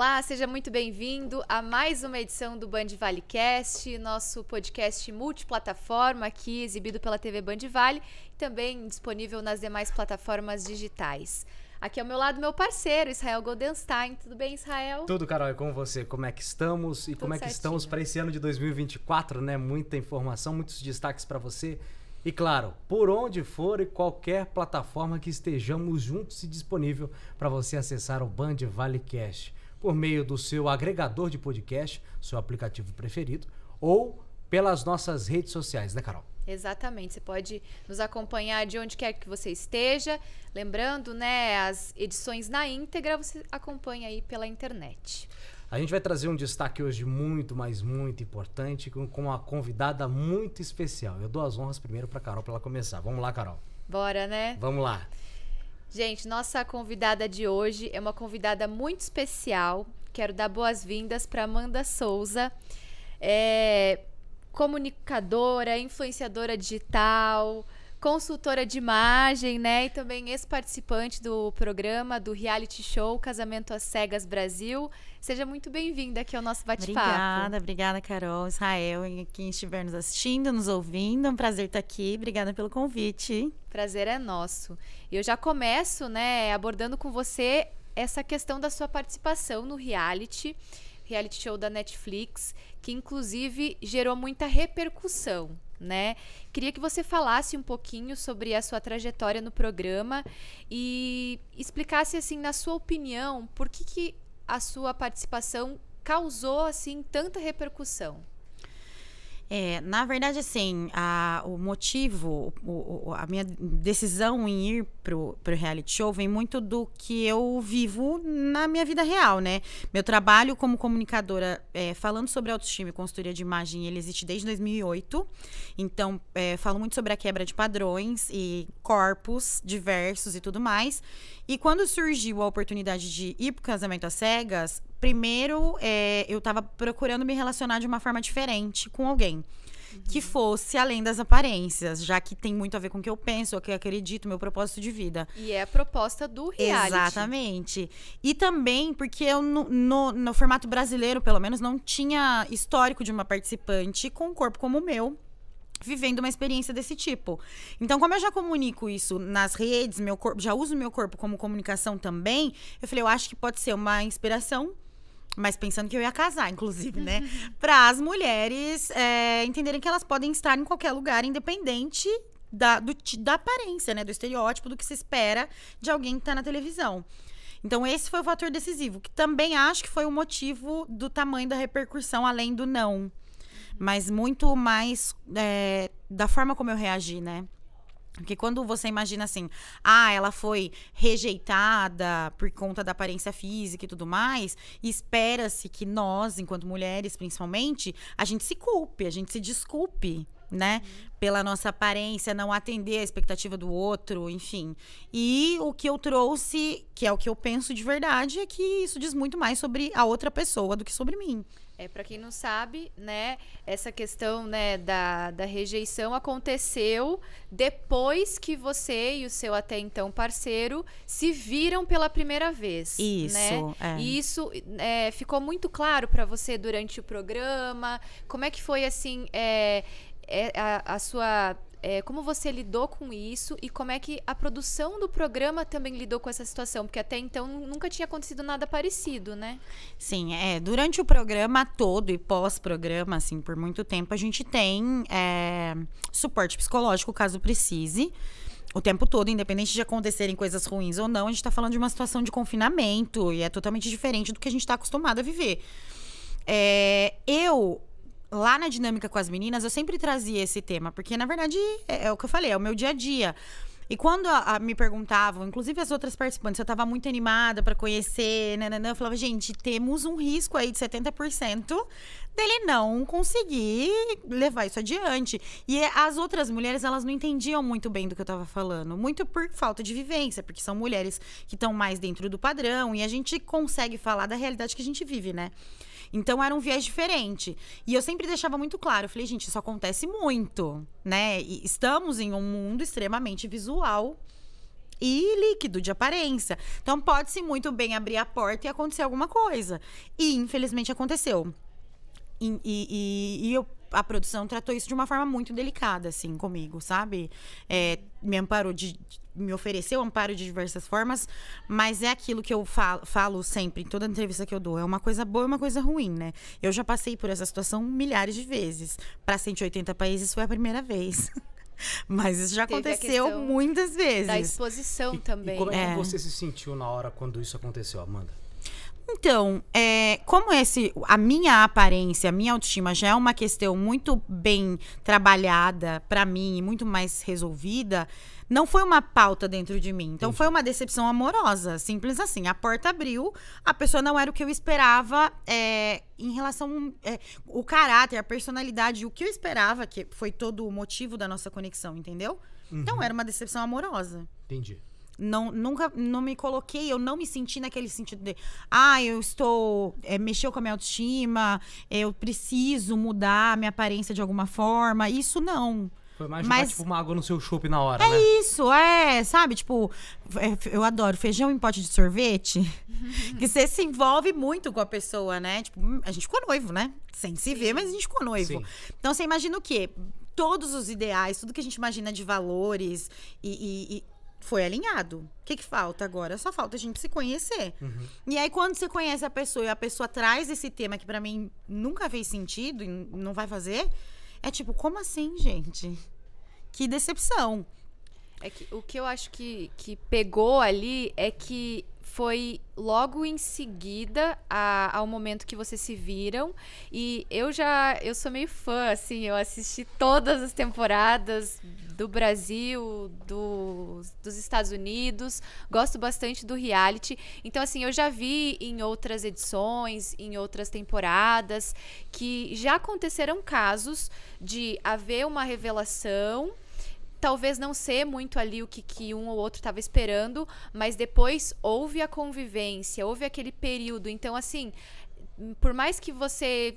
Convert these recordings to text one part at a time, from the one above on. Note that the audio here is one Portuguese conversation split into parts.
Olá, seja muito bem-vindo a mais uma edição do Band Vale Cast, nosso podcast multiplataforma aqui exibido pela TV Band Vale e também disponível nas demais plataformas digitais. Aqui ao meu lado, meu parceiro, Israel Goldenstein. Tudo bem, Israel? Tudo, Carol, é com você. Como é que estamos? E como é que estamos para esse ano de 2024, né? Muita informação, muitos destaques para você. E claro, por onde for e qualquer plataforma que estejamos juntos e disponível para você acessar o Band Vale Cast, por meio do seu agregador de podcast, seu aplicativo preferido, ou pelas nossas redes sociais, né, Carol? Exatamente, você pode nos acompanhar de onde quer que você esteja. Lembrando, né, as edições na íntegra você acompanha aí pela internet. A gente vai trazer um destaque hoje muito, mas muito importante, com uma convidada muito especial. Eu dou as honras primeiro para a Carol para ela começar. Vamos lá, Carol. Bora, né? Vamos lá. Gente, nossa convidada de hoje é uma convidada muito especial. Quero dar boas-vindas para Amanda Souza. Comunicadora, influenciadora digital, consultora de imagem, né? E também ex-participante do programa do reality show Casamento às Cegas Brasil. Seja muito bem-vinda aqui ao nosso bate-papo. Obrigada, Carol, Israel, e quem estiver nos assistindo, nos ouvindo. É um prazer estar aqui. Obrigada pelo convite. Prazer é nosso. E eu já começo, né, abordando com você essa questão da sua participação no reality show da Netflix, que inclusive gerou muita repercussão, né? Queria que você falasse um pouquinho sobre a sua trajetória no programa e explicasse, assim, na sua opinião, por que a sua participação causou, assim, tanta repercussão. Na verdade, assim, o motivo, a minha decisão em ir pro reality show vem muito do que eu vivo na minha vida real, né? Meu trabalho como comunicadora, falando sobre autoestima e consultoria de imagem, ele existe desde 2008. Então, falo muito sobre a quebra de padrões e corpos diversos e tudo mais. E quando surgiu a oportunidade de ir pro Casamento às Cegas, primeiro, eu tava procurando me relacionar de uma forma diferente com alguém. Que fosse além das aparências, já que tem muito a ver com o que eu penso, o que eu acredito, meu propósito de vida. E é a proposta do reality. Exatamente. E também porque eu, no formato brasileiro, pelo menos, não tinha histórico de uma participante com um corpo como o meu, vivendo uma experiência desse tipo. Então, como eu já comunico isso nas redes, meu corpo, já uso meu corpo como comunicação também, eu falei, eu acho que pode ser uma inspiração, mas pensando que eu ia casar, inclusive, né? Para as mulheres entenderem que elas podem estar em qualquer lugar, independente da aparência, né? Do estereótipo, do que se espera de alguém que tá na televisão. Então, esse foi o fator decisivo, que também acho que foi o motivo do tamanho da repercussão, além do não. Mas muito mais da forma como eu reagi, né? Porque quando você imagina assim, ela foi rejeitada por conta da aparência física e tudo mais, e espera-se que nós, enquanto mulheres principalmente, a gente se culpe, a gente se desculpe, né? Pela nossa aparência, não atender a expectativa do outro, enfim. E o que eu trouxe, que é o que eu penso de verdade, é que isso diz muito mais sobre a outra pessoa do que sobre mim. Para quem não sabe, né, essa questão, né, da rejeição aconteceu depois que você e o seu até então parceiro se viram pela primeira vez. Isso, né? E isso ficou muito claro para você durante o programa? Como é que foi, assim, a sua... como você lidou com isso e como é que a produção do programa também lidou com essa situação? Porque até então nunca tinha acontecido nada parecido, né? Sim, durante o programa todo e pós-programa, assim, por muito tempo, a gente tem suporte psicológico, caso precise, o tempo todo, independente de acontecerem coisas ruins ou não. A gente tá falando de uma situação de confinamento e é totalmente diferente do que a gente tá acostumado a viver. Lá na dinâmica com as meninas, eu sempre trazia esse tema, porque, na verdade, é o que eu falei, é o meu dia a dia. E quando me perguntavam, inclusive as outras participantes, eu tava muito animada pra conhecer, eu falava, gente, temos um risco aí de 70% dele não conseguir levar isso adiante. E as outras mulheres, elas não entendiam muito bem do que eu tava falando, muito por falta de vivência, porque são mulheres que estão mais dentro do padrão, e a gente consegue falar da realidade que a gente vive, né? Então, era um viés diferente. E eu sempre deixava muito claro. Eu falei, gente, isso acontece muito, né? E estamos em um mundo extremamente visual. e líquido, de aparência. Então, pode-se muito bem abrir a porta e acontecer alguma coisa. E, infelizmente, aconteceu. A produção tratou isso de uma forma muito delicada, assim, comigo, sabe? Me amparou me ofereceu amparo de diversas formas, mas é aquilo que eu falo sempre, em toda entrevista que eu dou. É uma coisa boa e uma coisa ruim, né? Eu já passei por essa situação milhares de vezes. Para 180 países foi a primeira vez. Mas isso já aconteceu muitas vezes. Da exposição também. E como é que você se sentiu na hora quando isso aconteceu, Amanda? Então, como a minha aparência, a minha autoestima já é uma questão muito bem trabalhada pra mim e muito mais resolvida, não foi uma pauta dentro de mim. Então, foi uma decepção amorosa, simples assim. A porta abriu, a pessoa não era o que eu esperava em relação o caráter, a personalidade, o que eu esperava, que foi todo o motivo da nossa conexão, entendeu? Então, era uma decepção amorosa. Entendi. Nunca me coloquei, eu não me senti naquele sentido de eu estou, mexeu com a minha autoestima, eu preciso mudar a minha aparência de alguma forma, isso não. Foi mais jogar, tipo, uma água no seu chopp na hora, né? Isso, sabe, tipo, eu adoro feijão em pote de sorvete, que você se envolve muito com a pessoa, né? Tipo, a gente ficou noivo, né? Sem se ver, mas a gente ficou noivo. Sim. Então, você imagina o quê? Todos os ideais, tudo que a gente imagina de valores e foi alinhado. O que falta agora? Só falta a gente se conhecer. E aí, quando você conhece a pessoa e a pessoa traz esse tema que pra mim nunca fez sentido e não vai fazer, é tipo, como assim, gente? Que decepção. O que eu acho que pegou ali é que foi logo em seguida ao momento que vocês se viram. E eu sou meio fã, assim, eu assisti todas as temporadas do Brasil, dos Estados Unidos, gosto bastante do reality. Então, assim, eu já vi em outras edições, em outras temporadas, que já aconteceram casos de haver uma revelação, talvez não ser muito ali o que um ou outro estava esperando, mas depois houve a convivência, houve aquele período. Então, assim, por mais que você,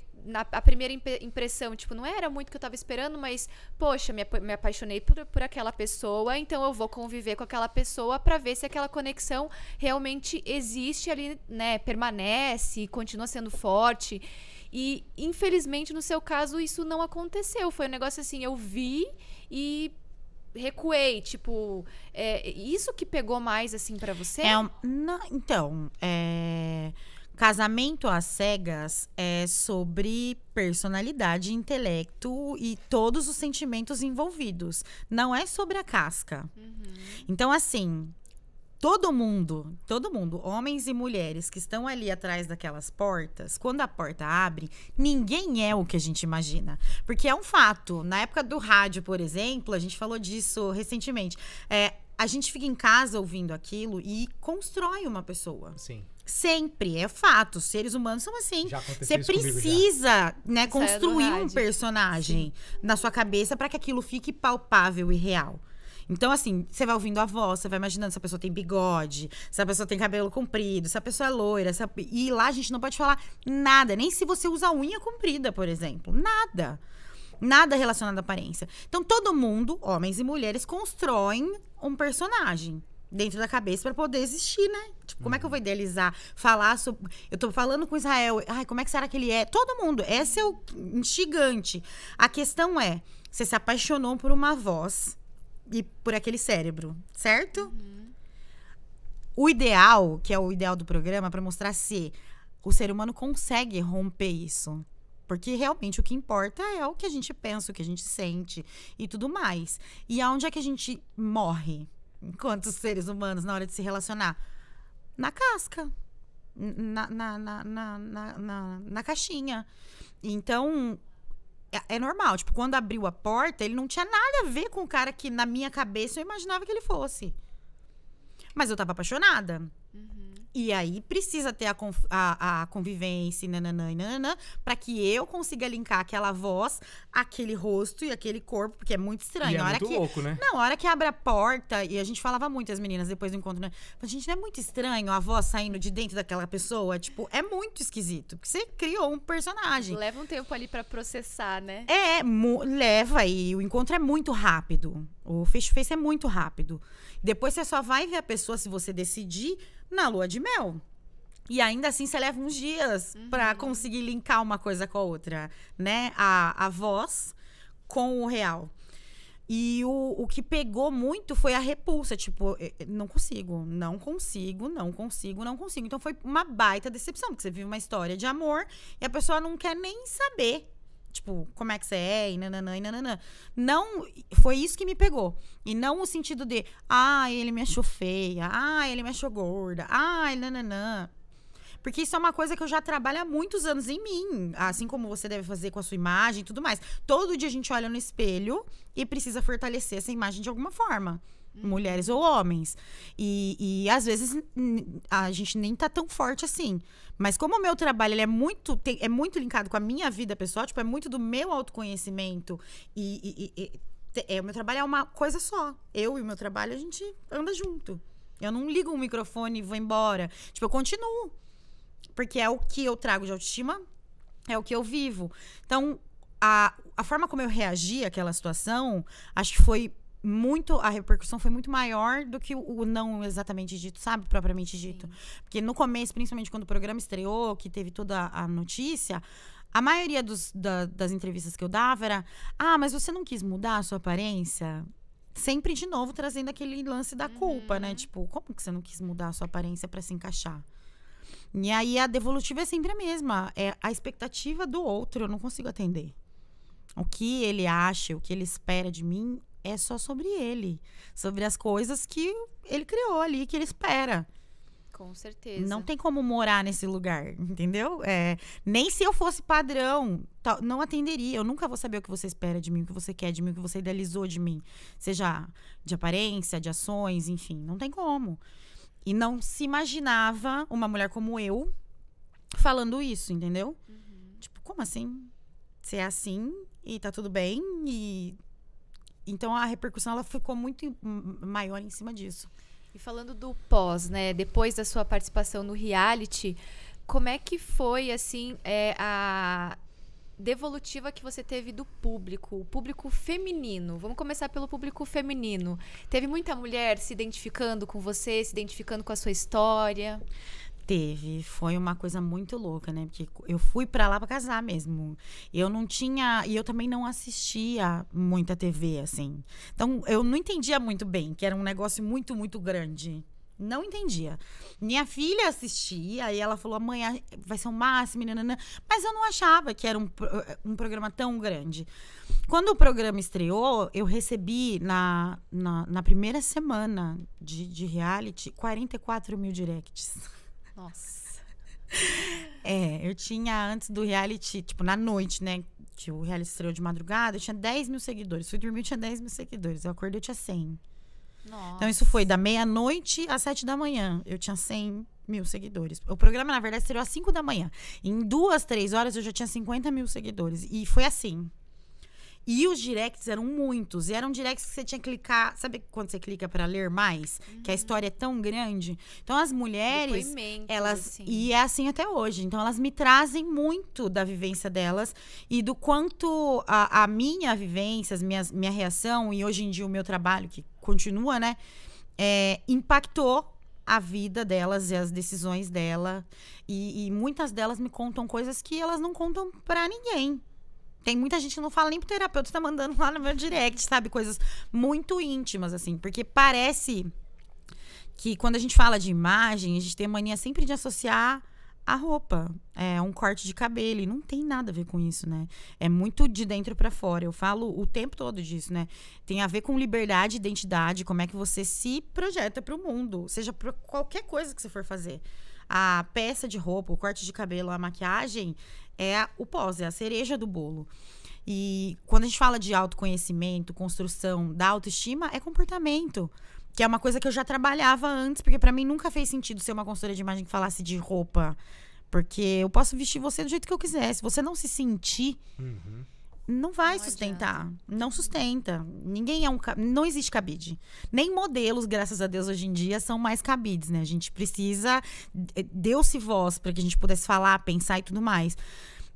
a primeira impressão, tipo, não era muito o que eu estava esperando, mas, poxa, me apaixonei por aquela pessoa, então eu vou conviver com aquela pessoa para ver se aquela conexão realmente existe ali, né, permanece, continua sendo forte. E, infelizmente, no seu caso, isso não aconteceu. Foi um negócio assim, eu vi e recuei, tipo, isso que pegou mais, assim, pra você? Casamento às cegas é sobre personalidade, intelecto e todos os sentimentos envolvidos. Não é sobre a casca. Então, assim, todo mundo, homens e mulheres que estão ali atrás daquelas portas, quando a porta abre, ninguém é o que a gente imagina. Porque é um fato. Na época do rádio, por exemplo, a gente falou disso recentemente. A gente fica em casa ouvindo aquilo e constrói uma pessoa. Sim. Sempre, é fato. Os seres humanos são assim. Você precisa, né, construir um personagem na sua cabeça para que aquilo fique palpável e real. Então, assim, você vai ouvindo a voz, você vai imaginando se a pessoa tem bigode, se a pessoa tem cabelo comprido, se a pessoa é loira. E lá a gente não pode falar nada, nem se você usa unha comprida, por exemplo. Nada. Nada relacionado à aparência. Então, todo mundo, homens e mulheres, constroem um personagem dentro da cabeça para poder existir, né? Tipo, como é que eu vou idealizar? Falar sobre... Eu tô falando com Israel. Como é que será que ele é? Todo mundo. Esse é o instigante. A questão é, você se apaixonou por uma voz e por aquele cérebro, certo? O ideal, que é o ideal do programa, para mostrar se o ser humano consegue romper isso. Porque realmente o que importa é o que a gente pensa, o que a gente sente e tudo mais. E aonde é que a gente morre, enquanto seres humanos, na hora de se relacionar? Na casca. Na caixinha. Então, é normal. Tipo, quando abriu a porta, ele não tinha nada a ver com o cara que, na minha cabeça, eu imaginava que ele fosse. Mas eu tava apaixonada. E aí precisa ter a convivência, nananã, pra que eu consiga linkar aquela voz, aquele rosto e aquele corpo, porque é muito estranho. E é muito louco, né? Não, a hora que abre a porta, e a gente falava muito, as meninas, depois do encontro, né? A gente, não é muito estranho a voz saindo de dentro daquela pessoa? Tipo, é muito esquisito, porque você criou um personagem. Leva um tempo ali pra processar, né? Leva, e o encontro é muito rápido. O face-to-face é muito rápido. Depois você só vai ver a pessoa, se você decidir, na lua de mel. E ainda assim você leva uns dias pra conseguir linkar uma coisa com a outra, né? A voz com o real. E o que pegou muito foi a repulsa. Tipo, não consigo. Então foi uma baita decepção, porque você vive uma história de amor e a pessoa não quer nem saber. Tipo, como é que você é, e nananã, e nananã. Não, foi isso que me pegou. E não o sentido de, ele me achou feia, ele me achou gorda, nananã. Porque isso é uma coisa que eu já trabalho há muitos anos em mim. Assim como você deve fazer com a sua imagem e tudo mais. Todo dia a gente olha no espelho e precisa fortalecer essa imagem de alguma forma. Mulheres ou homens. E às vezes a gente nem tá tão forte assim. Mas como o meu trabalho ele é muito linkado com a minha vida pessoal, tipo, é muito do meu autoconhecimento. O meu trabalho é uma coisa só. Eu e o meu trabalho, a gente anda junto. Eu não ligo um microfone e vou embora. Tipo, eu continuo. Porque é o que eu trago de autoestima, é o que eu vivo. Então, a forma como eu reagi àquela situação, acho que foi a repercussão foi muito maior do que o não exatamente dito, sabe? Propriamente dito. Sim. Porque no começo, principalmente quando o programa estreou, que teve toda a notícia, a maioria das entrevistas que eu dava era: mas você não quis mudar a sua aparência? Sempre, de novo, trazendo aquele lance da culpa, né? Tipo, como que você não quis mudar a sua aparência pra se encaixar? E aí, a devolutiva é sempre a mesma. É a expectativa do outro, eu não consigo atender. O que ele acha, o que ele espera de mim é só sobre ele. Sobre as coisas que ele criou ali, que ele espera. Com certeza. Não tem como morar nesse lugar, entendeu? Nem se eu fosse padrão, não atenderia. Eu nunca vou saber o que você espera de mim, o que você quer de mim, o que você idealizou de mim. Seja de aparência, de ações, enfim. Não tem como. E não se imaginava uma mulher como eu falando isso, entendeu? Tipo, como assim? Você é assim e tá tudo bem Então, a repercussão ela ficou muito maior em cima disso. E falando do pós, né? Depois da sua participação no reality, como é que foi, assim, a devolutiva que você teve do público, o público feminino? Vamos começar pelo público feminino. Teve muita mulher se identificando com você, se identificando com a sua história? Teve, foi uma coisa muito louca, né? Porque eu fui pra lá pra casar mesmo. Eu não tinha, e eu também não assistia muita TV, assim. Então, eu não entendia muito bem, que era um negócio muito, muito grande. Não entendia. Minha filha assistia e ela falou: amanhã vai ser o máximo, nanana. Mas eu não achava que era um programa tão grande. Quando o programa estreou, eu recebi na primeira semana de reality 44 mil directs. Nossa. Eu tinha, antes do reality, tipo, na noite, né? Que o reality estreou de madrugada, eu tinha 10 mil seguidores. Fui dormir, eu tinha 10 mil seguidores. Eu acordei, eu tinha 100. Nossa. Então, isso foi da meia-noite às 7 da manhã. Eu tinha 100 mil seguidores. O programa, na verdade, estreou às 5 da manhã. Em 2, 3 horas, eu já tinha 50 mil seguidores. E foi assim. E os directs eram muitos. E eram directs que você tinha que clicar. Sabe quando você clica para ler mais? Que a história é tão grande. Então, as mulheres, elas... Assim. E é assim até hoje. Então, elas me trazem muito da vivência delas. E do quanto a minha vivência, minha reação, e hoje em dia o meu trabalho, que continua, né? Impactou a vida delas e as decisões dela. E muitas delas me contam coisas que elas não contam para ninguém. Tem muita gente que não fala nem pro terapeuta, tá mandando lá no meu direct, sabe? Coisas muito íntimas, assim. Porque parece que quando a gente fala de imagem, a gente tem a mania sempre de associar a roupa. Um corte de cabelo. E não tem nada a ver com isso, né? É muito de dentro pra fora. Eu falo o tempo todo disso, né? Tem a ver com liberdade, identidade, como é que você se projeta pro mundo. Seja pra qualquer coisa que você for fazer. A peça de roupa, o corte de cabelo, a maquiagem... o pós, é a cereja do bolo. E quando a gente fala de autoconhecimento, construção da autoestima, é comportamento. Que é uma coisa que eu já trabalhava antes, porque pra mim nunca fez sentido ser uma consultora de imagem que falasse de roupa. Porque eu posso vestir você do jeito que eu quiser. Se você não se sentir, não vai sustentar. Adianta. Não sustenta. Ninguém é não existe cabide. Nem modelos, graças a Deus, hoje em dia, são mais cabides, né? A gente precisa... Deu-se voz para que a gente pudesse falar, pensar e tudo mais.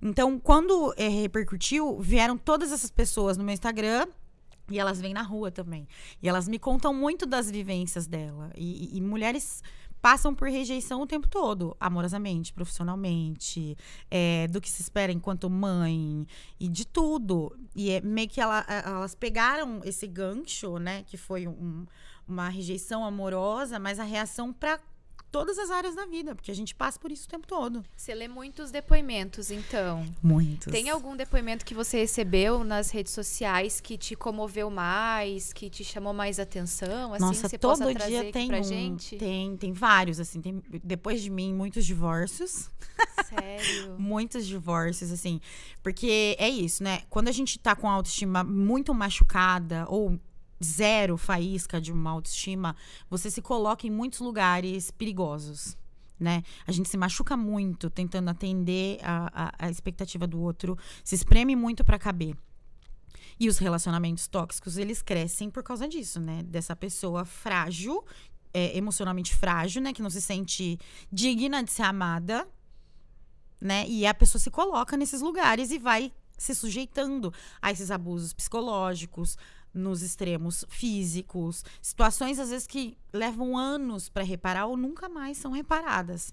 Então, quando repercutiu, vieram todas essas pessoas no meu Instagram... E elas vêm na rua também. E elas me contam muito das vivências dela. E mulheres passam por rejeição o tempo todo. Amorosamente, profissionalmente. Do que se espera enquanto mãe. E de tudo. E é meio que elas pegaram esse gancho, né? Que foi uma rejeição amorosa. Mas a reação para todas as áreas da vida. Porque a gente passa por isso o tempo todo. Você lê muitos depoimentos, então? Muitos. Tem algum depoimento que você recebeu nas redes sociais que te comoveu mais, que te chamou mais atenção? Assim, Nossa, que você todo possa trazer dia aqui tem pra gente? Tem vários, assim. Tem, depois de mim, muitos divórcios. Sério? Muitos divórcios, assim. Porque é isso, né? Quando a gente tá com a autoestima muito machucada, ou... zero faísca de uma autoestima, você se coloca em muitos lugares perigosos, né? A gente se machuca muito tentando atender a expectativa do outro, se espreme muito pra caber. E os relacionamentos tóxicos, eles crescem por causa disso, né? Dessa pessoa frágil, emocionalmente frágil, né? Que não se sente digna de ser amada, né? E a pessoa se coloca nesses lugares e vai se sujeitando a esses abusos psicológicos, nos extremos físicos, situações às vezes que levam anos para reparar ou nunca mais são reparadas.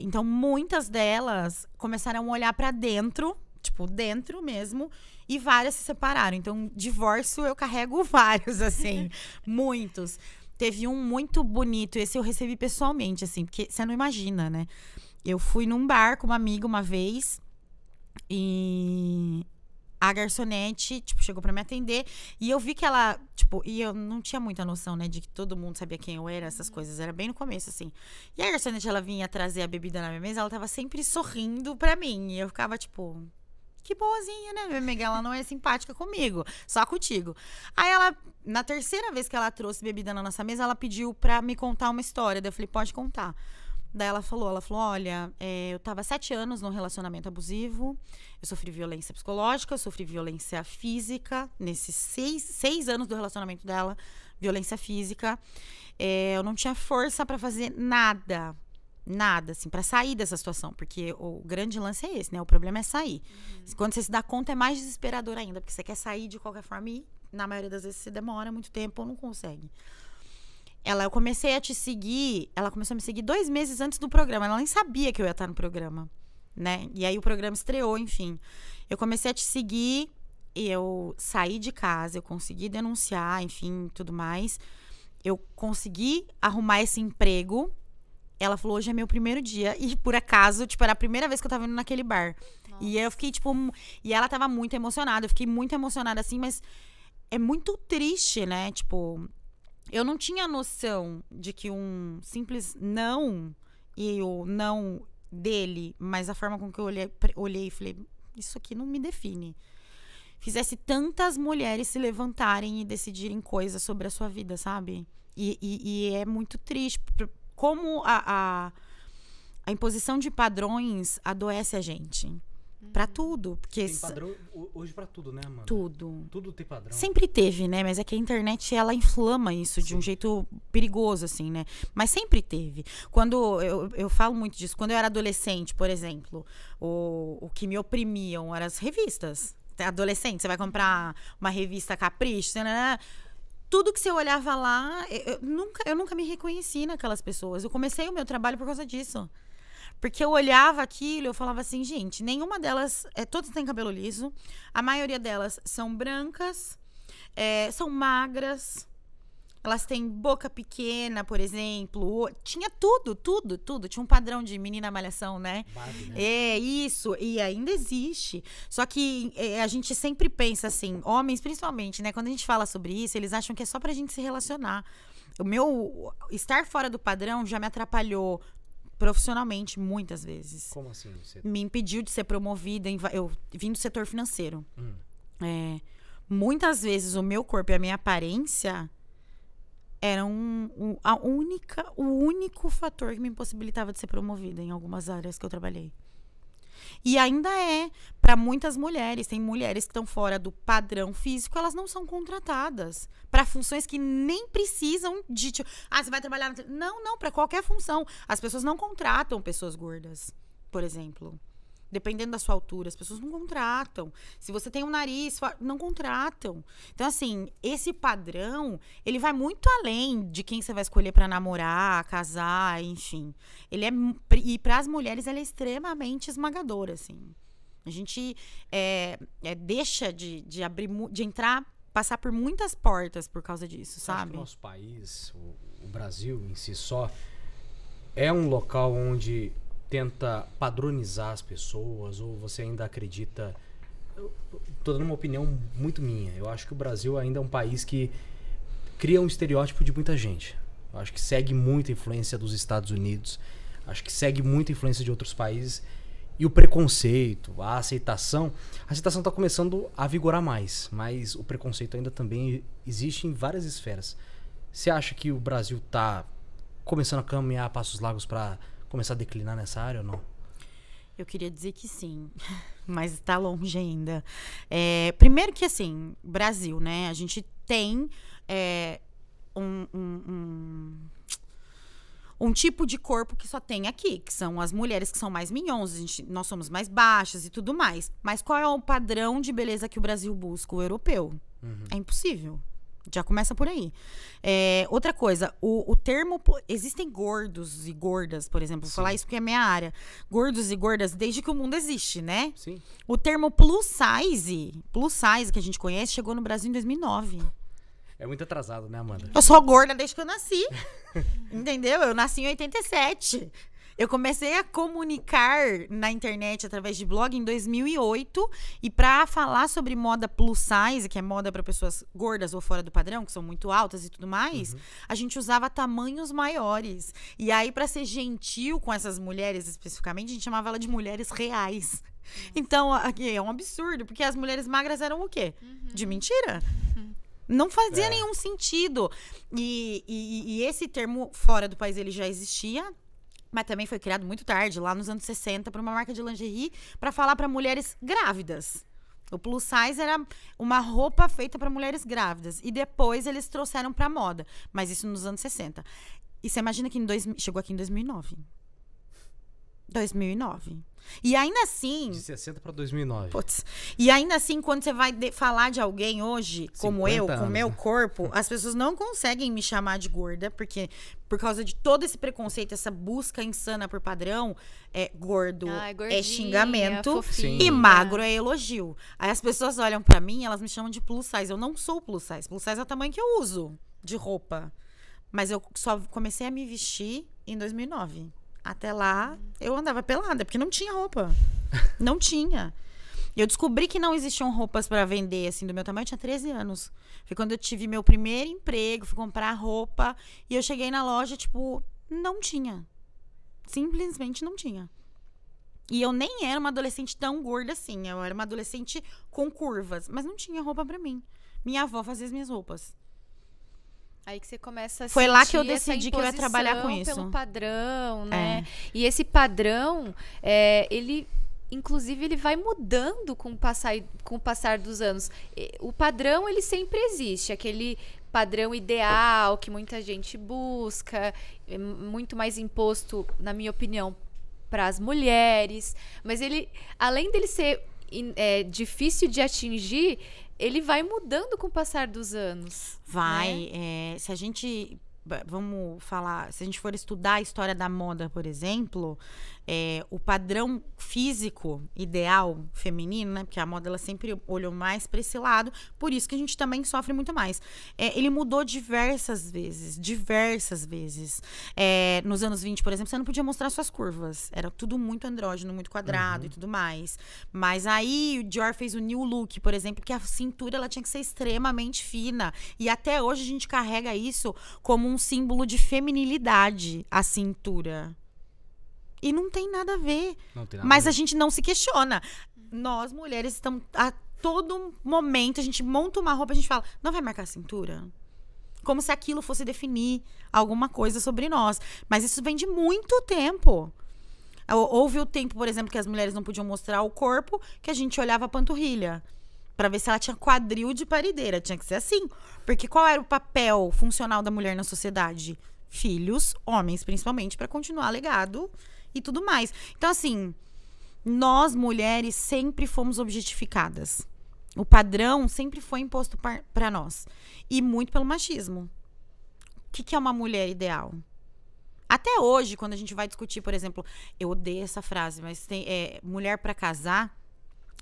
Então, muitas delas começaram a olhar para dentro, tipo, dentro mesmo, e várias se separaram. Então, divórcio eu carrego vários, assim, muitos. Teve um muito bonito, esse eu recebi pessoalmente, assim, porque você não imagina, né? Eu fui num bar com uma amiga uma vez e... a garçonete, tipo, chegou pra me atender. E eu vi que ela, tipo... E eu não tinha muita noção, né? De que todo mundo sabia quem eu era, essas coisas. Era bem no começo, assim. E a garçonete, ela vinha trazer a bebida na minha mesa. Ela tava sempre sorrindo pra mim. E eu ficava, tipo... Que boazinha, né? Minha amiga, ela não é simpática comigo. Só contigo. Aí ela... Na terceira vez que ela trouxe bebida na nossa mesa, ela pediu pra me contar uma história. Daí eu falei, pode contar. Daí ela falou, olha, eu tava 7 anos num relacionamento abusivo, eu sofri violência psicológica, eu sofri violência física, nesses 6 anos do relacionamento dela, violência física, eu não tinha força pra fazer nada, assim, pra sair dessa situação, porque o grande lance é esse, né, o problema é sair. Quando você se dá conta é mais desesperador ainda, porque você quer sair de qualquer forma e, na maioria das vezes, você demora muito tempo ou não consegue. Eu comecei a te seguir, ela começou a me seguir 2 meses antes do programa. Ela nem sabia que eu ia estar no programa, né? E aí o programa estreou, enfim. Eu comecei a te seguir, eu saí de casa, eu consegui denunciar, enfim, tudo mais. Eu consegui arrumar esse emprego. Ela falou, hoje é meu primeiro dia. E por acaso, tipo, era a primeira vez que eu tava indo naquele bar. Nossa. E eu fiquei, tipo... E ela tava muito emocionada. Eu fiquei muito emocionada, assim, mas... É muito triste, né? Tipo... Eu não tinha noção de que um simples não, e o não dele, mas a forma com que eu olhei e falei, isso aqui não me define. Fizesse tantas mulheres se levantarem e decidirem coisas sobre a sua vida, sabe? E é muito triste. Como a imposição de padrões adoece a gente. Pra tudo. Porque tem padrão hoje pra tudo, né, Amanda? Tudo. Tudo tem padrão. Sempre teve, né? Mas é que a internet, ela inflama isso de um jeito perigoso, assim, né? Mas sempre teve. Quando eu falo muito disso. Quando eu era adolescente, por exemplo, o que me oprimiam eram as revistas. Adolescente, você vai comprar uma revista Capricho, né? Tudo que você olhava lá, eu nunca me reconheci naquelas pessoas. Eu comecei o meu trabalho por causa disso. Porque eu olhava aquilo e eu falava assim, gente, nenhuma delas... todas têm cabelo liso. A maioria delas são brancas, são magras. Elas têm boca pequena, por exemplo. Tinha tudo. Tinha um padrão de menina malhação, né? Barbie, né? Isso. E ainda existe. Só que a gente sempre pensa assim, homens principalmente, né? Quando a gente fala sobre isso, eles acham que é só pra gente se relacionar. O meu estar fora do padrão já me atrapalhou profissionalmente, muitas vezes. Como assim? Me impediu de ser promovida. Eu vim do setor financeiro. Muitas vezes o meu corpo e a minha aparência era o único fator que me impossibilitava de ser promovida em algumas áreas que eu trabalhei. E ainda para muitas mulheres. Tem mulheres que estão fora do padrão físico, elas não são contratadas para funções que nem precisam de... você vai trabalhar... Não, para qualquer função. As pessoas não contratam pessoas gordas, por exemplo. Dependendo da sua altura, as pessoas não contratam. Se você tem um nariz, não contratam. Então, assim, esse padrão, ele vai muito além de quem você vai escolher para namorar, casar, enfim. E para as mulheres, ele é extremamente esmagador, assim. A gente deixa de entrar, passar por muitas portas por causa disso, sabe? Acho que o nosso país, o Brasil em si só, é um local onde tenta padronizar as pessoas, ou você ainda acredita... Tô dando uma opinião muito minha. Eu acho que o Brasil ainda é um país que cria um estereótipo de muita gente. Eu acho que segue muita influência dos Estados Unidos. Acho que segue muita influência de outros países. E o preconceito, a aceitação está começando a vigorar mais. Mas o preconceito ainda também existe em várias esferas. Você acha que o Brasil está começando a caminhar a passos largos para começar a declinar nessa área ou não? Eu queria dizer que sim, mas está longe ainda. Primeiro que, assim, Brasil, né? A gente tem um tipo de corpo que só tem aqui, que são as mulheres que são mais mignons, nós somos mais baixas e tudo mais. Mas qual é o padrão de beleza que o Brasil busca? O europeu. É impossível. Já começa por aí. Outra coisa, o termo... Existem gordos e gordas, por exemplo. Vou falar isso porque é minha área. Gordos e gordas desde que o mundo existe, né? Sim. O termo plus size que a gente conhece, chegou no Brasil em 2009. É muito atrasado, né, Amanda? Eu sou gorda desde que eu nasci. Entendeu? Eu nasci em 87. Eu comecei a comunicar na internet através de blog em 2008. E para falar sobre moda plus size, que é moda para pessoas gordas ou fora do padrão, que são muito altas e tudo mais, a gente usava tamanhos maiores. E aí, para ser gentil com essas mulheres especificamente, a gente chamava ela de mulheres reais. Então, aqui é um absurdo, porque as mulheres magras eram o quê? De mentira. Não fazia nenhum sentido. E esse termo fora do país ele já existia, mas também foi criado muito tarde, lá nos anos 60, por uma marca de lingerie, para falar para mulheres grávidas. O plus size era uma roupa feita para mulheres grávidas. E depois eles trouxeram para moda. Mas isso nos anos 60. E você imagina que chegou aqui em 2009. 2009. E ainda assim... De 60 para 2009. Putz. E ainda assim, quando você vai falar de alguém hoje, como eu, com o meu corpo, as pessoas não conseguem me chamar de gorda, porque por causa de todo esse preconceito, essa busca insana por padrão, gordo é xingamento e magro é elogio. Aí as pessoas olham pra mim, elas me chamam de plus size. Eu não sou plus size. Plus size é o tamanho que eu uso de roupa. Mas eu só comecei a me vestir em 2009. Até lá, eu andava pelada, porque não tinha roupa. Não tinha. Eu descobri que não existiam roupas para vender, assim, do meu tamanho. Eu tinha 13 anos. Foi quando eu tive meu primeiro emprego, fui comprar roupa. E eu cheguei na loja, tipo, não tinha. Simplesmente não tinha. E eu nem era uma adolescente tão gorda assim. Eu era uma adolescente com curvas. Mas não tinha roupa para mim. Minha avó fazia as minhas roupas. Aí que você começa a Foi lá que eu decidi que eu ia trabalhar com isso. Pelo padrão, né? E esse padrão, ele, inclusive, ele vai mudando com o passar dos anos. O padrão, ele sempre existe. Aquele padrão ideal que muita gente busca, muito mais imposto, na minha opinião, para as mulheres. Mas ele, além dele ser difícil de atingir, ele vai mudando com o passar dos anos. Vai. Né? Se a gente... Vamos falar... Se a gente for estudar a história da moda, por exemplo... o padrão físico ideal feminino, né? Porque a moda, ela sempre olhou mais para esse lado. Por isso que a gente também sofre muito mais. Ele mudou diversas vezes. Diversas vezes. Nos anos 20, por exemplo, você não podia mostrar suas curvas. Era tudo muito andrógeno, muito quadrado e tudo mais. Mas aí, o Dior fez o New Look, por exemplo, que a cintura, ela tinha que ser extremamente fina. E até hoje, a gente carrega isso como um símbolo de feminilidade, a cintura. E não tem nada a ver. Mas a gente não se questiona. Nós, mulheres, estamos a todo momento, a gente monta uma roupa, a gente fala, não vai marcar a cintura? Como se aquilo fosse definir alguma coisa sobre nós. Mas isso vem de muito tempo. Houve o tempo, por exemplo, que as mulheres não podiam mostrar o corpo, que a gente olhava a panturrilha pra ver se ela tinha quadril de parideira. Tinha que ser assim. Porque qual era o papel funcional da mulher na sociedade? Filhos, homens principalmente, pra continuar legado e tudo mais. Então, assim, nós mulheres sempre fomos objetificadas. O padrão sempre foi imposto pra nós. E muito pelo machismo. O que é uma mulher ideal? Até hoje, quando a gente vai discutir, por exemplo, eu odeio essa frase, mas tem mulher pra casar.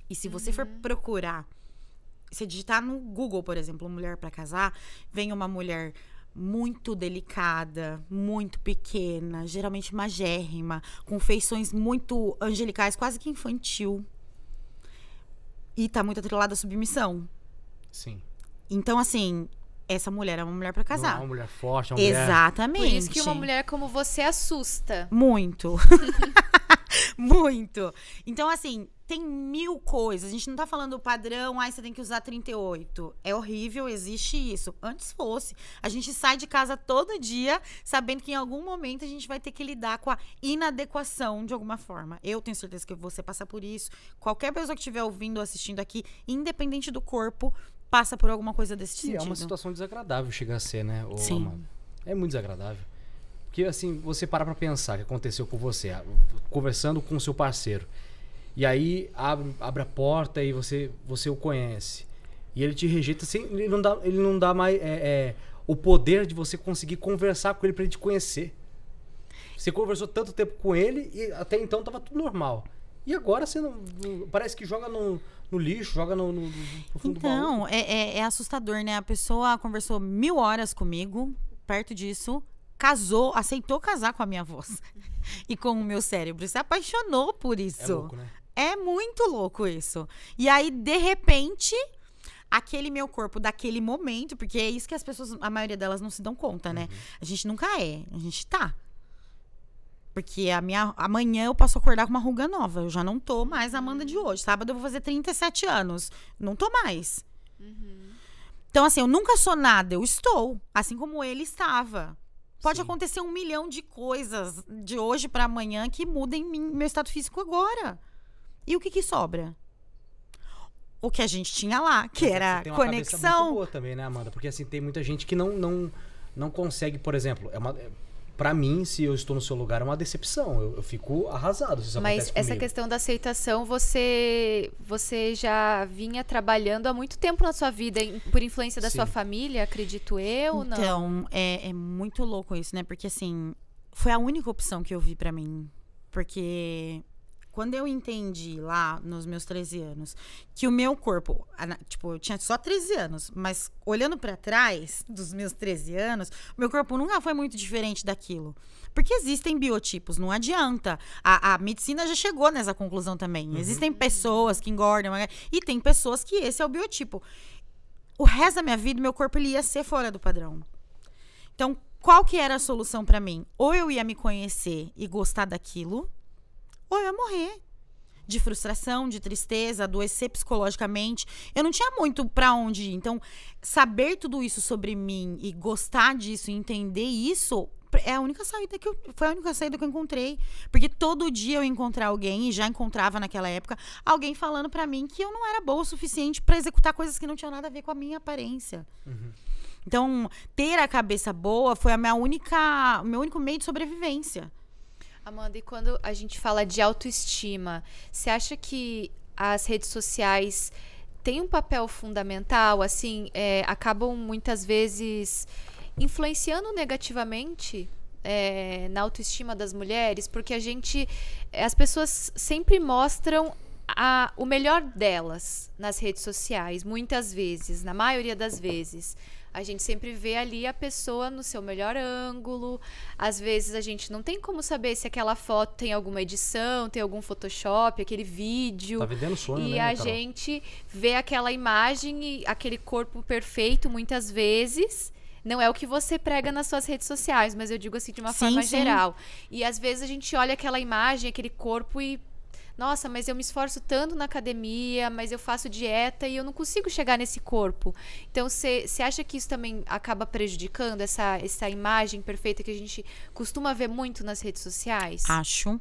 E se você for procurar, se digitar no Google, por exemplo, mulher pra casar, vem uma mulher muito delicada, muito pequena, geralmente magérrima, com feições muito angelicais, quase que infantil. E tá muito atrelada à submissão. Sim. Então, assim, essa mulher é uma mulher pra casar. Não é uma mulher forte, é uma mulher... Exatamente. Por isso que uma mulher como você assusta. Muito. Muito. Então, assim, tem 1000 coisas. A gente não tá falando o padrão, você tem que usar 38. É horrível, existe isso. Antes fosse. A gente sai de casa todo dia sabendo que em algum momento a gente vai ter que lidar com a inadequação de alguma forma. Eu tenho certeza que você passa por isso. Qualquer pessoa que estiver ouvindo ou assistindo aqui, independente do corpo, passa por alguma coisa desse sentido. É uma situação desagradável chegar a ser, né? Sim. Amanda? É muito desagradável. Porque, assim, você para pra pensar o que aconteceu com você, conversando com o seu parceiro. E aí, abre a porta e você o conhece. E ele te rejeita, assim, ele não dá mais o poder de você conseguir conversar com ele pra ele te conhecer. Você conversou tanto tempo com ele e até então tava tudo normal. E agora você não parece que joga no lixo, joga no fundo do baú. Então, é assustador, né? A pessoa conversou 1000 horas comigo, perto disso, casou, aceitou casar com a minha voz e com o meu cérebro. Se apaixonou por isso. É louco, né? É muito louco isso. E aí, de repente, aquele meu corpo daquele momento, porque é isso que as pessoas, a maioria delas não se dão conta, né? A gente nunca a gente tá. Porque amanhã eu posso acordar com uma ruga nova. Eu já não tô mais a Amanda de hoje. Sábado eu vou fazer 37 anos. Não tô mais. Então, assim, eu nunca sou nada. Eu estou. Assim como ele estava. Pode acontecer 1 milhão de coisas de hoje pra amanhã que mudem meu estado físico agora. E o que sobra? O que a gente tinha lá, que era tem uma conexão. cabeça muito boa também, né, Amanda? Porque, assim, tem muita gente que não consegue, por exemplo, pra mim, se eu estou no seu lugar, é uma decepção. Eu fico arrasado se isso acontece comigo. Mas essa questão da aceitação, você já vinha trabalhando há muito tempo na sua vida, por influência da sua família, acredito eu, não? Então, é muito louco isso, né? Porque, assim, foi a única opção que eu vi pra mim. Porque quando eu entendi lá, nos meus 13 anos, que o meu corpo... Tipo, eu tinha só 13 anos, mas olhando pra trás dos meus 13 anos, o meu corpo nunca foi muito diferente daquilo. Porque existem biotipos, não adianta. A medicina já chegou nessa conclusão também. Existem pessoas que engordam, e tem pessoas que esse é o biotipo. O resto da minha vida, meu corpo ele ia ser fora do padrão. Então, qual que era a solução pra mim? Ou eu ia me conhecer e gostar daquilo, ou eu ia morrer. De frustração, de tristeza, adoecer psicologicamente. Eu não tinha muito pra onde ir. Então, saber tudo isso sobre mim e gostar disso e entender isso é a única saída foi a única saída que eu encontrei. Porque todo dia eu ia encontrar alguém, e já encontrava naquela época, alguém falando pra mim que eu não era boa o suficiente pra executar coisas que não tinham nada a ver com a minha aparência. Então, ter a cabeça boa foi o meu único meio de sobrevivência. Amanda, e quando a gente fala de autoestima, você acha que as redes sociais têm um papel fundamental, assim, acabam muitas vezes influenciando negativamente na autoestima das mulheres? Porque as pessoas sempre mostram o melhor delas nas redes sociais, muitas vezes, na maioria das vezes. A gente sempre vê ali a pessoa no seu melhor ângulo. Às vezes a gente não tem como saber se aquela foto tem alguma edição, tem algum Photoshop, aquele vídeo. Tá vendendo sonho, e né, a Carol? gente vê aquela imagem e aquele corpo perfeito, muitas vezes. Não é o que você prega nas suas redes sociais, mas eu digo assim de uma forma geral. E às vezes a gente olha aquela imagem, aquele corpo e... nossa, mas eu me esforço tanto na academia, mas eu faço dieta e eu não consigo chegar nesse corpo. Então, você acha que isso também acaba prejudicando essa imagem perfeita que a gente costuma ver muito nas redes sociais? Acho.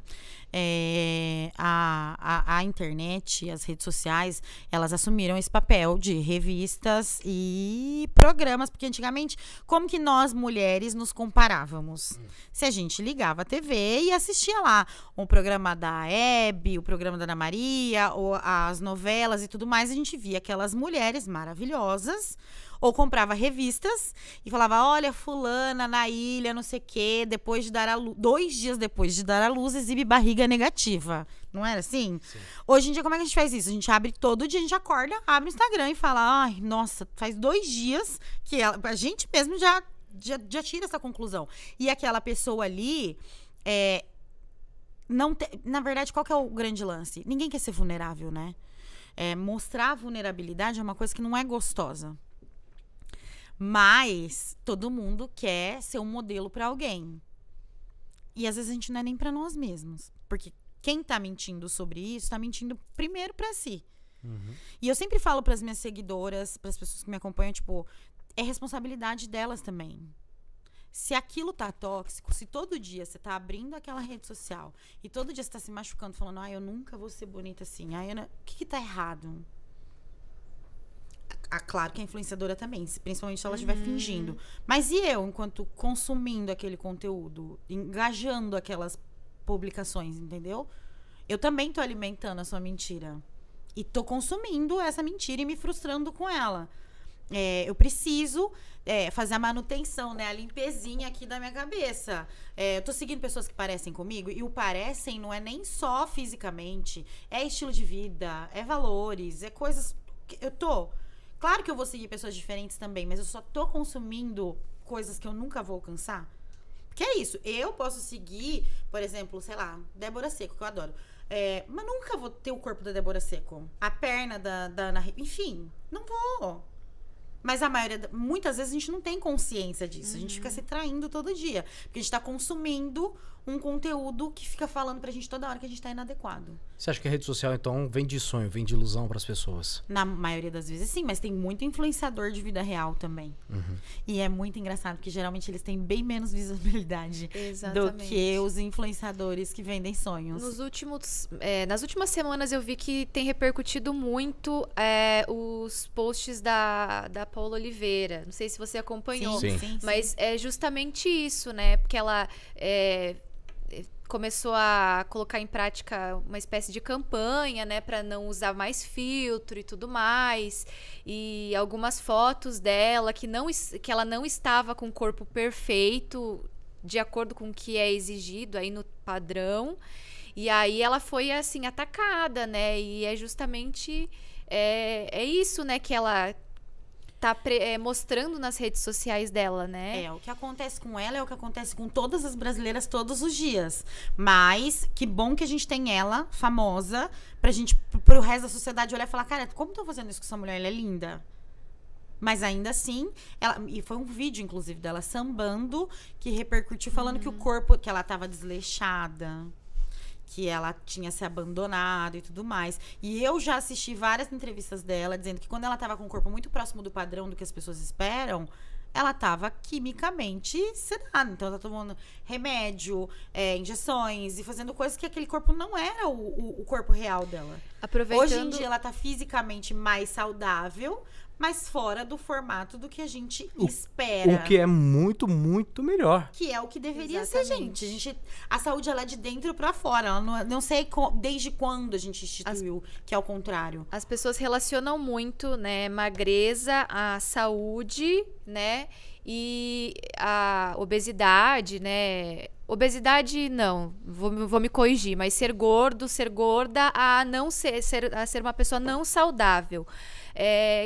A internet, as redes sociais, elas assumiram esse papel de revistas e programas, porque antigamente, como que nós mulheres nos comparávamos? Se a gente ligava a TV e assistia lá o programa da Hebe, o programa da Ana Maria, ou as novelas e tudo mais, a gente via aquelas mulheres maravilhosas, ou comprava revistas e falava, olha, fulana na ilha, não sei o quê, depois de dar a luz, 2 dias depois de dar a luz, exibe barriga negativa. Não era assim? Sim. Hoje em dia, como é que a gente faz isso? A gente abre todo dia, a gente acorda, abre o Instagram e fala, ai, nossa, faz 2 dias que a gente mesmo já tira essa conclusão. E aquela pessoa ali, na verdade, qual que é o grande lance? Ninguém quer ser vulnerável, né? Mostrar a vulnerabilidade é uma coisa que não é gostosa. Mas todo mundo quer ser um modelo pra alguém. E às vezes a gente não é nem pra nós mesmos. Porque quem tá mentindo sobre isso, tá mentindo primeiro pra si. Uhum. E eu sempre falo pras minhas seguidoras, pras pessoas que me acompanham, tipo, é responsabilidade delas também. Se aquilo tá tóxico, se todo dia você tá abrindo aquela rede social e todo dia você tá se machucando, falando, eu nunca vou ser bonita assim. O que tá errado? Claro que a influenciadora também, principalmente se ela estiver fingindo. Mas e eu, enquanto consumindo aquele conteúdo, engajando aquelas publicações, entendeu? Eu também tô alimentando a sua mentira. E tô consumindo essa mentira e me frustrando com ela. Eu preciso fazer a manutenção, né? A limpezinha aqui da minha cabeça. Eu tô seguindo pessoas que parecem comigo. E o parecem não é nem só fisicamente. É estilo de vida, é valores, é coisas... Claro que eu vou seguir pessoas diferentes também, mas eu só tô consumindo coisas que eu nunca vou alcançar. Porque é isso. Eu posso seguir, por exemplo, sei lá, Débora Seco, que eu adoro. Mas nunca vou ter o corpo da Débora Seco. A perna da Ana... Enfim, não vou. Mas muitas vezes a gente não tem consciência disso. A gente fica se traindo todo dia. Porque a gente tá consumindo um conteúdo que fica falando pra gente toda hora que a gente tá inadequado. Você acha que a rede social, então, vem de sonho, vem de ilusão pras pessoas? Na maioria das vezes, sim. Mas tem muito influenciador de vida real também. Uhum. E é muito engraçado, porque geralmente eles têm bem menos visibilidade do que os influenciadores que vendem sonhos. Nas últimas semanas, eu vi que tem repercutido muito os posts da Paula Oliveira. Não sei se você acompanhou. Sim. Mas é justamente isso, né? Porque ela... começou a colocar em prática uma espécie de campanha, né, para não usar mais filtro e tudo mais, e algumas fotos dela que ela não estava com o corpo perfeito, de acordo com o que é exigido aí no padrão, e aí ela foi assim atacada, né, e é justamente isso, né, que ela tá mostrando nas redes sociais dela, né? O que acontece com ela é o que acontece com todas as brasileiras todos os dias. Mas que bom que a gente tem ela, famosa, pro resto da sociedade olhar e falar, cara, como estão fazendo isso com essa mulher? Ela é linda. Mas ainda assim, e foi um vídeo, inclusive, dela sambando, que repercutiu falando que o corpo, que ela tava desleixada, que ela tinha se abandonado e tudo mais. E eu já assisti várias entrevistas dela dizendo que quando ela tava com o corpo muito próximo do padrão do que as pessoas esperam, ela tava quimicamente sedada. Então ela tá tomando remédio, injeções e fazendo coisas que aquele corpo não era o corpo real dela. Hoje em dia ela tá fisicamente mais saudável, mas fora do formato do que a gente espera. O que é muito, muito melhor. Que é o que deveria ser, gente. A saúde, ela é de dentro pra fora. Ela não sei desde quando a gente instituiu, que é o contrário. As pessoas relacionam muito, né, magreza, a saúde, né, e a obesidade, né. Obesidade, não, vou me corrigir, mas ser gordo, ser gorda, a ser uma pessoa não saudável.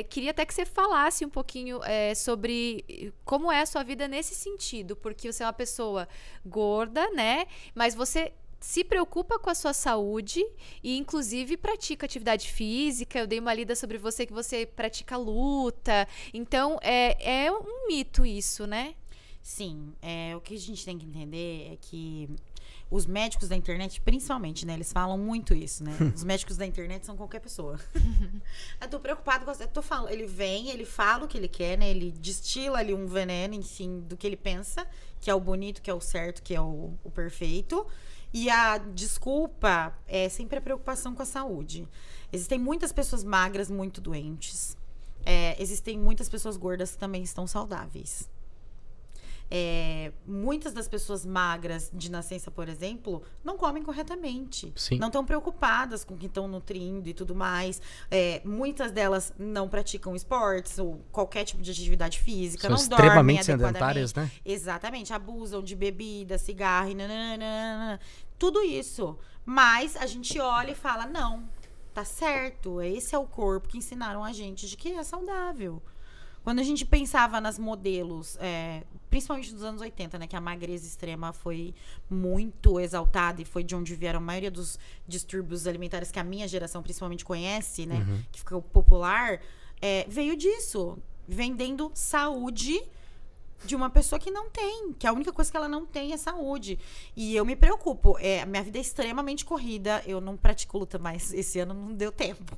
Queria até que você falasse um pouquinho sobre como é a sua vida nesse sentido, porque você é uma pessoa gorda, né? Mas você se preocupa com a sua saúde e, inclusive, pratica atividade física. Eu dei uma lida sobre você que você pratica luta. Então, é um mito isso, né? Sim. O que a gente tem que entender é que Os médicos da internet, principalmente, né? Eles falam muito isso, né? Os médicos da internet são qualquer pessoa. Eu tô preocupado com você. Ele vem, ele fala o que ele quer, né? Ele destila ali um veneno, enfim, do que ele pensa, que é o bonito, que é o certo, que é o perfeito. E a desculpa é sempre a preocupação com a saúde. Existem muitas pessoas magras muito doentes. Existem muitas pessoas gordas que também estão saudáveis. Muitas das pessoas magras de nascença, por exemplo, não comem corretamente. Sim. Não estão preocupadas com o que estão nutrindo e tudo mais. Muitas delas não praticam esportes ou qualquer tipo de atividade física. São não extremamente dormem sedentárias, né? Exatamente. Abusam de bebida, cigarro, nananana, tudo isso. Mas a gente olha e fala, não, tá certo. Esse é o corpo que ensinaram a gente de que é saudável. Quando a gente pensava nas modelos, principalmente nos anos 80, né? Que a magreza extrema foi muito exaltada e foi de onde vieram a maioria dos distúrbios alimentares que a minha geração principalmente conhece, né? Uhum. Que ficou popular. Veio disso. Vendendo saúde de uma pessoa que não tem. Que a única coisa que ela não tem é saúde. E eu me preocupo. A minha vida é extremamente corrida. Eu não pratico luta mais. Esse ano não deu tempo.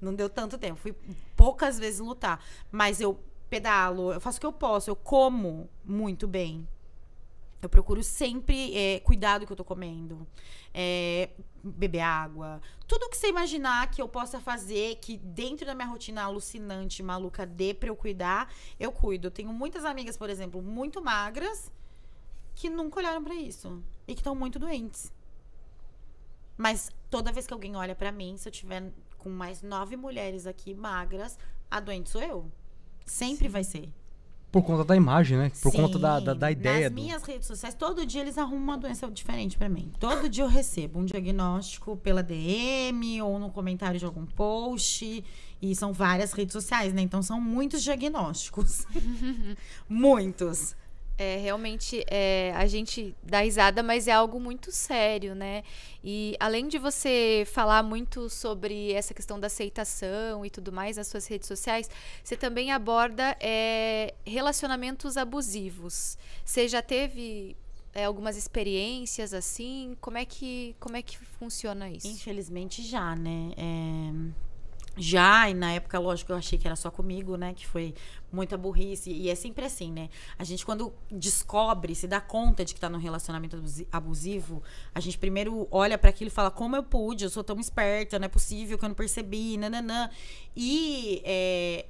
Não deu tanto tempo. Fui poucas vezes lutar. Mas eu pedalo, eu faço o que eu posso. Eu como muito bem. Eu procuro sempre cuidar do que eu tô comendo. Beber água. Tudo que você imaginar que eu possa fazer, que dentro da minha rotina alucinante, maluca, dê pra eu cuidar, eu cuido. Eu tenho muitas amigas, por exemplo, muito magras, que nunca olharam pra isso. E que estão muito doentes. Mas toda vez que alguém olha pra mim, se eu tiver com mais 9 mulheres aqui magras, a doente sou eu. Sempre vai ser. Por conta da imagem, né? Por Sim, conta da ideia. Nas minhas redes sociais, todo dia eles arrumam uma doença diferente pra mim. Todo dia eu recebo um diagnóstico pela DM ou no comentário de algum post. E são várias redes sociais, né? Então são muitos diagnósticos. Muitos. Realmente, a gente dá risada, mas é algo muito sério, né? E além de você falar muito sobre essa questão da aceitação e tudo mais nas suas redes sociais, você também aborda relacionamentos abusivos. Você já teve algumas experiências assim? Como é que funciona isso? Infelizmente já, né? Já, e na época, lógico, eu achei que era só comigo, né? Que foi muita burrice. E é sempre assim, né? A gente, quando descobre, se dá conta de que tá num relacionamento abusivo, a gente primeiro olha pra aquilo e fala, como eu pude? Eu sou tão esperta, não é possível que eu não percebi, nananã. E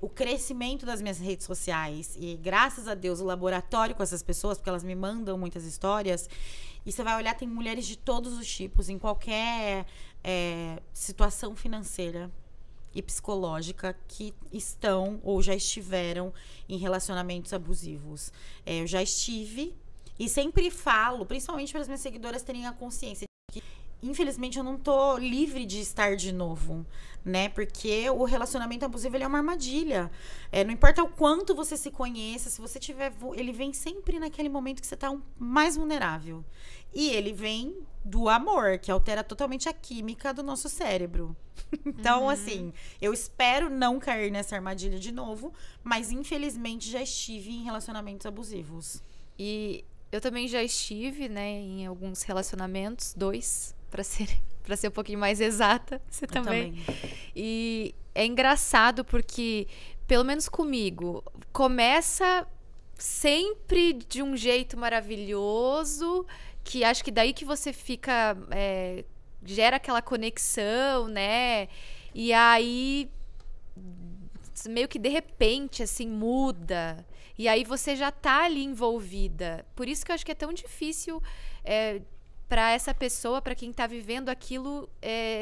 o crescimento das minhas redes sociais, e graças a Deus, o laboratório com essas pessoas, porque elas me mandam muitas histórias, e você vai olhar, tem mulheres de todos os tipos, em qualquer situação financeira e psicológica que estão ou já estiveram em relacionamentos abusivos. Eu já estive e sempre falo, principalmente para as minhas seguidoras terem a consciência de que, infelizmente, eu não tô livre de estar de novo, né? Porque o relacionamento abusivo, ele é uma armadilha. Não importa o quanto você se conheça, se você tiver... Ele vem sempre naquele momento que você tá mais vulnerável. E ele vem do amor, que altera totalmente a química do nosso cérebro. Então, assim, eu espero não cair nessa armadilha de novo, mas infelizmente já estive em relacionamentos abusivos. E eu também já estive, né, em alguns relacionamentos, 2, para ser um pouquinho mais exata. Você também. E é engraçado porque, pelo menos comigo, começa sempre de um jeito maravilhoso, que acho que daí que você fica... gera aquela conexão, né? E aí, meio que de repente, assim, muda. E aí você já tá ali envolvida. Por isso que eu acho que é tão difícil para essa pessoa, para quem tá vivendo aquilo,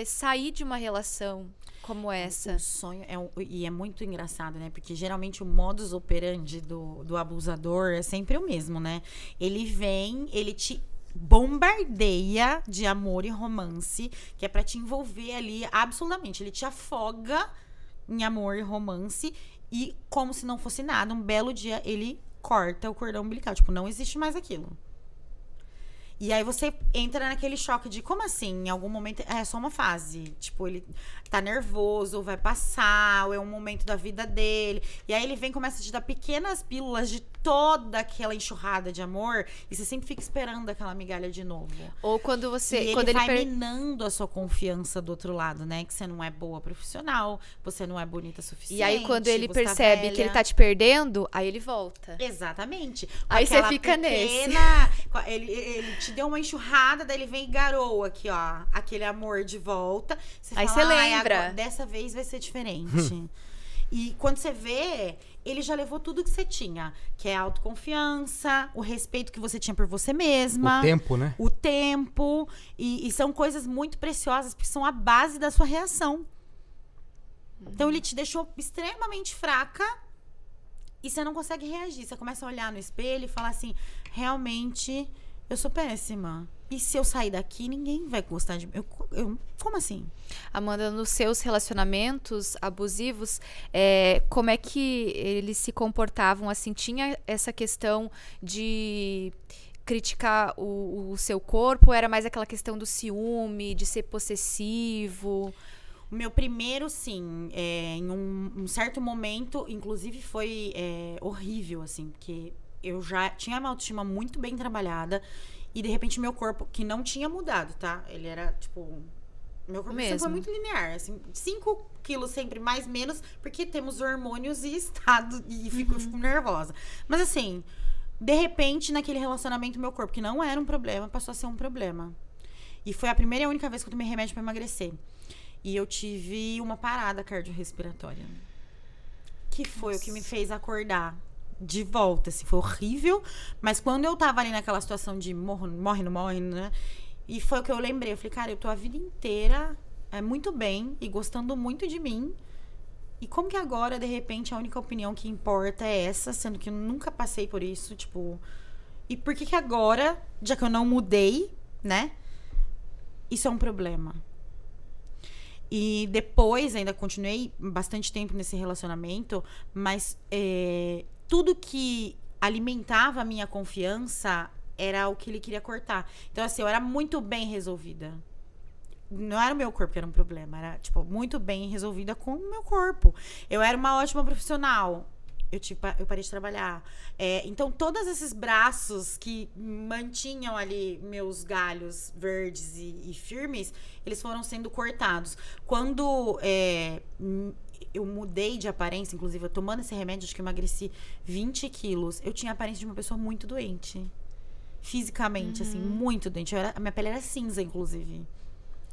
sair de uma relação como essa. O sonho e é muito engraçado, né? Porque geralmente o modus operandi do abusador é sempre o mesmo, né? Ele vem, ele te bombardeia de amor e romance, que é pra te envolver ali absolutamente. Ele te afoga em amor e romance e, como se não fosse nada, um belo dia ele corta o cordão umbilical. Tipo, não existe mais aquilo. E aí você entra naquele choque de como assim? Em algum momento é só uma fase. Tipo, ele tá nervoso, vai passar, ou é um momento da vida dele. E aí ele vem e começa a te dar pequenas pílulas de toda aquela enxurrada de amor. E você sempre fica esperando aquela migalha de novo. Ou quando você... E quando ele vai minando a sua confiança do outro lado, né? Que você não é boa profissional, você não é bonita o suficiente. E aí quando ele percebe tá que ele tá te perdendo, aí ele volta. Exatamente. Aí você fica nesse. Ele te deu uma enxurrada, daí ele vem e garoa aqui, ó. Aquele amor de volta. Aí você lembra. Agora, dessa vez vai ser diferente. E quando você vê, ele já levou tudo que você tinha. Que é a autoconfiança, o respeito que você tinha por você mesma. O tempo, né? O tempo. E são coisas muito preciosas, porque são a base da sua reação. Então, ele te deixou extremamente fraca e você não consegue reagir. Você começa a olhar no espelho e falar assim, realmente, eu sou péssima. E se eu sair daqui, ninguém vai gostar de mim. Como assim? Amanda, nos seus relacionamentos abusivos, como é que eles se comportavam? Assim, tinha essa questão de criticar o seu corpo? Ou era mais aquela questão do ciúme, de ser possessivo? O meu primeiro, sim, em um certo momento, inclusive foi horrível, assim, porque eu já tinha uma autoestima muito bem trabalhada e, de repente, meu corpo, que não tinha mudado, tá? Ele era, tipo... Meu corpo sempre foi muito linear, assim, 5 quilos sempre, mais, menos, porque temos hormônios e estado, e fico nervosa. Mas, assim, de repente, naquele relacionamento, meu corpo, que não era um problema, passou a ser um problema. E foi a primeira e a única vez que eu tomei remédio pra emagrecer. E eu tive uma parada cardiorrespiratória. Que foi o que me fez acordar de volta, assim. Foi horrível. Mas quando eu tava ali naquela situação de morre, não morre, né? E foi o que eu lembrei. Eu falei, cara, eu tô a vida inteira muito bem e gostando muito de mim. E como que agora, de repente, a única opinião que importa é essa? Sendo que eu nunca passei por isso, tipo... E por que agora, já que eu não mudei, né? Isso é um problema. E depois, ainda continuei bastante tempo nesse relacionamento, mas tudo que alimentava a minha confiança era o que ele queria cortar. Então, assim, eu era muito bem resolvida. Não era o meu corpo que era um problema, era, tipo, muito bem resolvida com o meu corpo. Eu era uma ótima profissional. Eu parei de trabalhar. Então, todos esses braços que mantinham ali meus galhos verdes e firmes, eles foram sendo cortados. Quando eu mudei de aparência, inclusive, eu tomando esse remédio, acho que eu emagreci 20 quilos. Eu tinha a aparência de uma pessoa muito doente. Fisicamente, assim, muito doente. A minha pele era cinza, inclusive.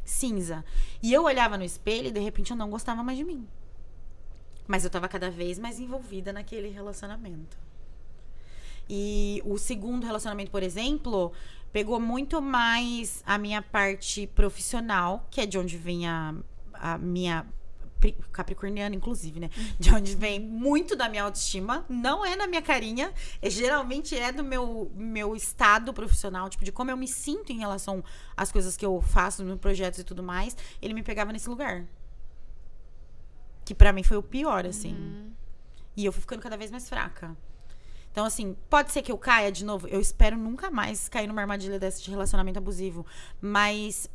Cinza. E eu olhava no espelho e, de repente, eu não gostava mais de mim. Mas eu tava cada vez mais envolvida naquele relacionamento. E o segundo relacionamento, por exemplo, pegou muito mais a minha parte profissional, que é de onde vem a minha... Capricorniana, inclusive, né? De onde vem muito da minha autoestima. Não é na minha carinha. Geralmente é do meu estado profissional. Tipo, de como eu me sinto em relação às coisas que eu faço, nos projetos e tudo mais. Ele me pegava nesse lugar. Que pra mim foi o pior, assim. E eu fui ficando cada vez mais fraca. Então, assim, pode ser que eu caia de novo. Eu espero nunca mais cair numa armadilha dessa de relacionamento abusivo. Mas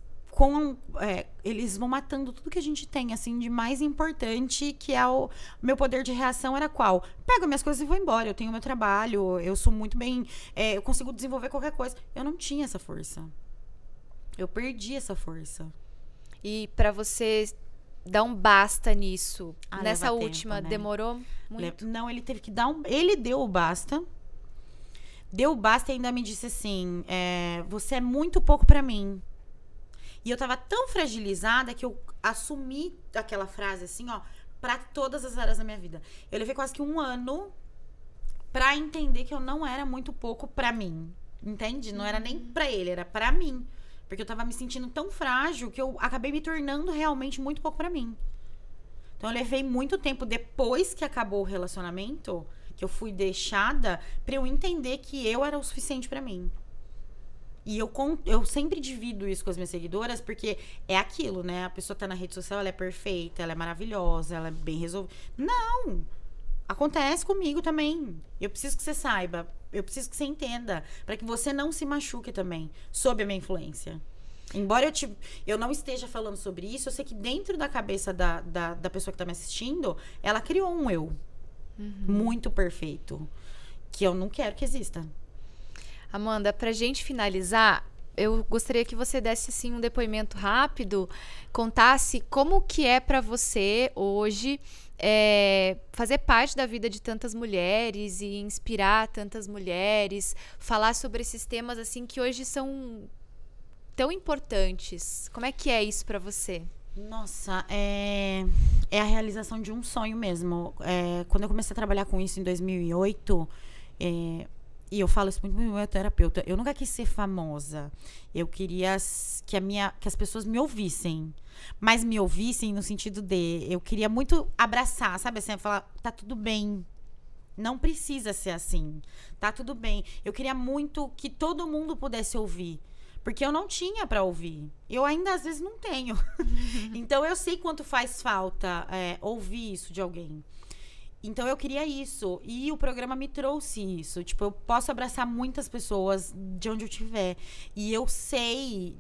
eles vão matando tudo que a gente tem, assim, de mais importante, que é o meu poder de reação era qual? Pego minhas coisas e vou embora. Eu tenho meu trabalho, eu sou muito bem... eu consigo desenvolver qualquer coisa. Eu não tinha essa força. Eu perdi essa força. E pra você... dar um basta nisso. Nessa leva última, tempo, né? Demorou muito? Não, ele teve que dar Ele deu o basta. Deu o basta e ainda me disse assim, você é muito pouco pra mim. E eu tava tão fragilizada que eu assumi aquela frase assim, ó, pra todas as áreas da minha vida. Eu levei quase que 1 ano pra entender que eu não era muito pouco pra mim. Entende? Não era nem pra ele, era pra mim. Porque eu tava me sentindo tão frágil que eu acabei me tornando realmente muito pouco pra mim. Então eu levei muito tempo depois que acabou o relacionamento, que eu fui deixada, pra eu entender que eu era o suficiente pra mim. E eu sempre divido isso com as minhas seguidoras, porque é aquilo, né? A pessoa tá na rede social, ela é perfeita, ela é maravilhosa, ela é bem resolvida. Não! Acontece comigo também. Eu preciso que você saiba. eu preciso que você entenda, para que você não se machuque também, sob a minha influência. Embora eu não esteja falando sobre isso, eu sei que dentro da cabeça da pessoa que tá me assistindo, ela criou um eu muito perfeito, que eu não quero que exista. Amanda, pra gente finalizar, eu gostaria que você desse assim um depoimento rápido, contasse como que é pra você hoje fazer parte da vida de tantas mulheres e inspirar tantas mulheres, falar sobre esses temas assim que hoje são tão importantes. Como é que é isso pra você? Nossa, é a realização de um sonho mesmo. Quando eu comecei a trabalhar com isso em 2008, e eu falo isso muito pro meu terapeuta, eu nunca quis ser famosa. Eu queria que as pessoas me ouvissem. Mas me ouvissem no sentido de... Eu queria muito abraçar, sabe? Assim, falar, tá tudo bem. Não precisa ser assim. Tá tudo bem. Eu queria muito que todo mundo pudesse ouvir. Porque eu não tinha pra ouvir. Eu ainda, às vezes, não tenho. Então, eu sei quanto faz falta ouvir isso de alguém. Então, eu queria isso. E o programa me trouxe isso. Tipo, eu posso abraçar muitas pessoas de onde eu estiver. E eu sei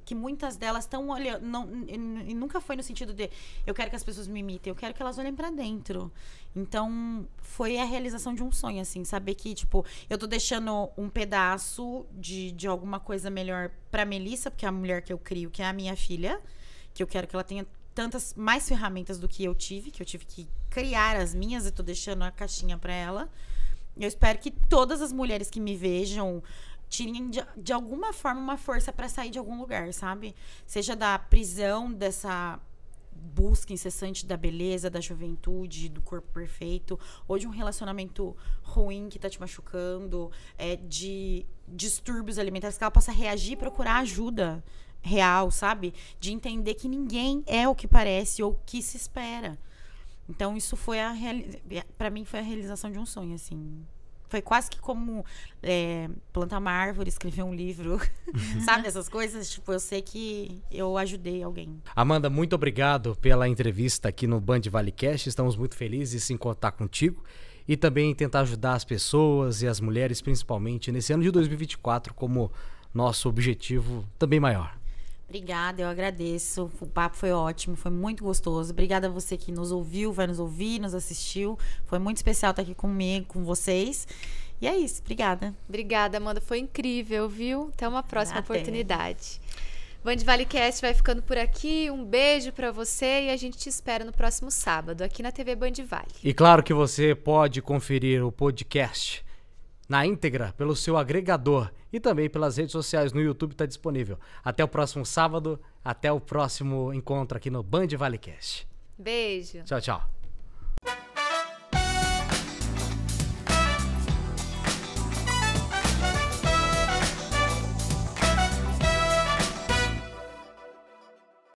que muitas delas estão olhando... E nunca foi no sentido de... Eu quero que as pessoas me imitem. Eu quero que elas olhem pra dentro. Então, foi a realização de um sonho, assim. Saber que, tipo... Eu tô deixando um pedaço de alguma coisa melhor pra Melissa, porque é a mulher que eu crio, que é a minha filha. Que eu quero que ela tenha tantas mais ferramentas do que eu tive que criar as minhas. E tô deixando a caixinha pra ela. Eu espero que todas as mulheres que me vejam... tirem de alguma forma uma força pra sair de algum lugar, sabe? Seja da prisão, dessa busca incessante da beleza, da juventude, do corpo perfeito, ou de um relacionamento ruim que tá te machucando, de distúrbios alimentares, que ela possa reagir e procurar ajuda real, sabe? De entender que ninguém é o que parece ou o que se espera. Então, isso foi pra mim foi a realização de um sonho, assim. Foi quase que como plantar uma árvore, escrever um livro. Sabe, essas coisas? Tipo, eu sei que eu ajudei alguém. Amanda, muito obrigado pela entrevista aqui no Band Valecast. Estamos muito felizes em contar contigo e também tentar ajudar as pessoas e as mulheres, principalmente nesse ano de 2024, como nosso objetivo também maior. Obrigada, eu agradeço. O papo foi ótimo, foi muito gostoso. Obrigada a você que nos ouviu, vai nos ouvir, nos assistiu. Foi muito especial estar aqui comigo, com vocês. E é isso, obrigada. Obrigada, Amanda, foi incrível, viu? Até uma próxima oportunidade. Band Valecast vai ficando por aqui. Um beijo pra você e a gente te espera no próximo sábado, aqui na TV Band Vale. E claro que você pode conferir o podcast na íntegra pelo seu agregador e também pelas redes sociais. No YouTube está disponível. Até o próximo sábado, até o próximo encontro aqui no Band Valecast. Beijo. Tchau, tchau.